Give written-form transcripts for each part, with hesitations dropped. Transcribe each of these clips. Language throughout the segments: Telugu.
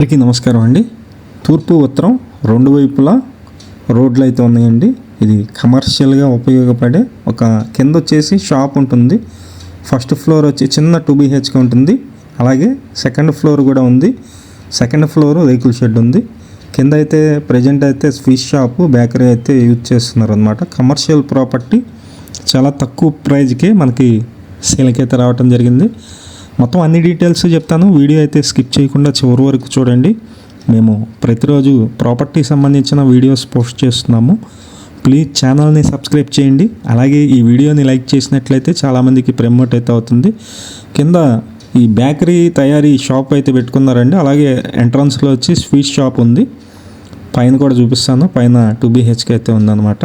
అందరికీ నమస్కారం అండి. తూర్పు ఉత్తరం రెండు వైపులా రోడ్లు అయితే ఉన్నాయండి. ఇది కమర్షియల్గా ఉపయోగపడే ఒక కింద వచ్చేసి షాప్ ఉంటుంది. ఫస్ట్ ఫ్లోర్ వచ్చి చిన్న 2 BHK ఉంటుంది. అలాగే సెకండ్ ఫ్లోర్ కూడా ఉంది. సెకండ్ ఫ్లోర్ రేకుల షెడ్ ఉంది. కింద అయితే ప్రజెంట్ అయితే స్వీట్ షాపు బేకరీ అయితే యూజ్ చేస్తున్నారు అనమాట. కమర్షియల్ ప్రాపర్టీ చాలా తక్కువ ప్రైజ్కే మనకి సేల్కి అయితే రావటం జరిగింది. మొత్తం అన్ని డీటెయిల్స్ చెప్తాను. వీడియో అయితే స్కిప్ చేయకుండా చివరి వరకు చూడండి. మేము ప్రతిరోజు ప్రాపర్టీ సంబంధించిన వీడియోస్ పోస్ట్ చేస్తున్నాము. ప్లీజ్ ఛానల్ని సబ్స్క్రైబ్ చేయండి. అలాగే ఈ వీడియోని లైక్ చేసినట్లయితే చాలామందికి ప్రమోట్ అయితే అవుతుంది. కింద ఈ బేకరీ తయారీ షాప్ అయితే పెట్టుకున్నారండి. అలాగే ఎంట్రన్స్లో వచ్చి స్వీట్ షాప్ ఉంది. పైన కూడా చూపిస్తాను. పైన 2 BHK అయితే ఉందన్నమాట.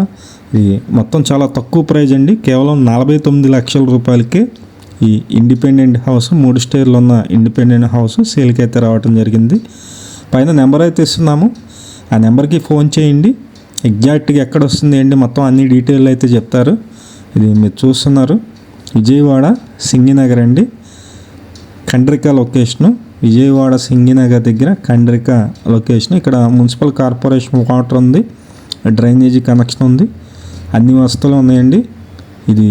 ఇది మొత్తం చాలా తక్కువ ప్రైజ్ అండి. కేవలం 49 లక్షల రూపాయలకే ఈ ఇండిపెండెంట్ హౌస్ 3 స్టేర్లు ఉన్న ఇండిపెండెంట్ హౌస్ సేల్కి అయితే రావడం జరిగింది. పైన నెంబర్ అయితే ఇస్తున్నాము. ఆ నెంబర్కి ఫోన్ చేయండి. ఎగ్జాక్ట్గా ఎక్కడ వస్తుంది ఏంటి మొత్తం అన్ని డీటెయిల్ అయితే చెప్తారు. ఇది మీరు చూస్తున్నారు విజయవాడ సింగినగర్ అండి. కండ్రిక లొకేషను విజయవాడ సింగినగర్ దగ్గర కండ్రిక లొకేషన్. ఇక్కడ మున్సిపల్ కార్పొరేషన్ వాటర్ ఉంది, డ్రైనేజీ కనెక్షన్ ఉంది, అన్ని వస్తువులు ఉన్నాయండి. ఇది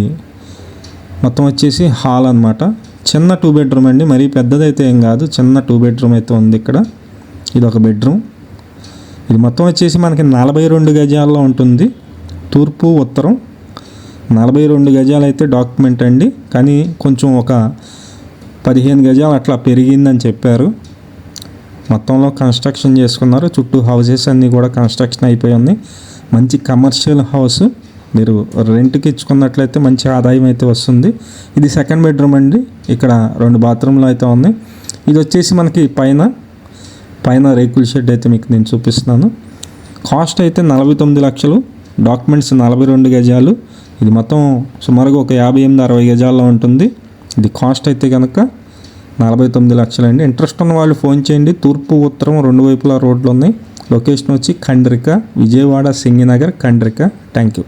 మొత్తం వచ్చేసి హాల్ అనమాట. చిన్న 2 బెడ్రూమ్ అండి. మరీ పెద్దదైతే ఏం కాదు, చిన్న 2 బెడ్రూమ్ అయితే ఉంది ఇక్కడ. ఇది ఒక బెడ్రూమ్. ఇది మొత్తం వచ్చేసి మనకి 42 గజాల్లో ఉంటుంది. తూర్పు ఉత్తరం 42 గజాలు అయితే డాక్యుమెంట్ అండి. కానీ కొంచెం ఒక 15 గజాలు అట్లా పెరిగిందని చెప్పారు. మొత్తంలో కన్స్ట్రక్షన్ చేసుకున్నారు. చుట్టూ హౌసెస్ అన్నీ కూడా కన్స్ట్రక్షన్ అయిపోయి ఉన్నాయి. మంచి కమర్షియల్ హౌస్. మీరు రెంట్కి ఇచ్చుకున్నట్లయితే మంచి ఆదాయం అయితే వస్తుంది. ఇది సెకండ్ బెడ్రూమ్ అండి. ఇక్కడ 2 బాత్రూమ్లు అయితే ఉన్నాయి. ఇది వచ్చేసి మనకి పైన రేకుల షెడ్ అయితే మీకు నేను చూపిస్తున్నాను. కాస్ట్ అయితే 49 లక్షలు. డాక్యుమెంట్స్ 42 గజాలు. ఇది మొత్తం సుమారుగా ఒక 58-60 గజాల్లో ఉంటుంది. ఇది కాస్ట్ అయితే కనుక 49 లక్షలు అండి. ఇంట్రెస్ట్ ఉన్న వాళ్ళు ఫోన్ చేయండి. తూర్పు ఉత్తరం 2 వైపులా రోడ్లు ఉన్నాయి. లొకేషన్ వచ్చి కండ్రిక, విజయవాడ సింగినగర్ కండ్రిక. Thank you.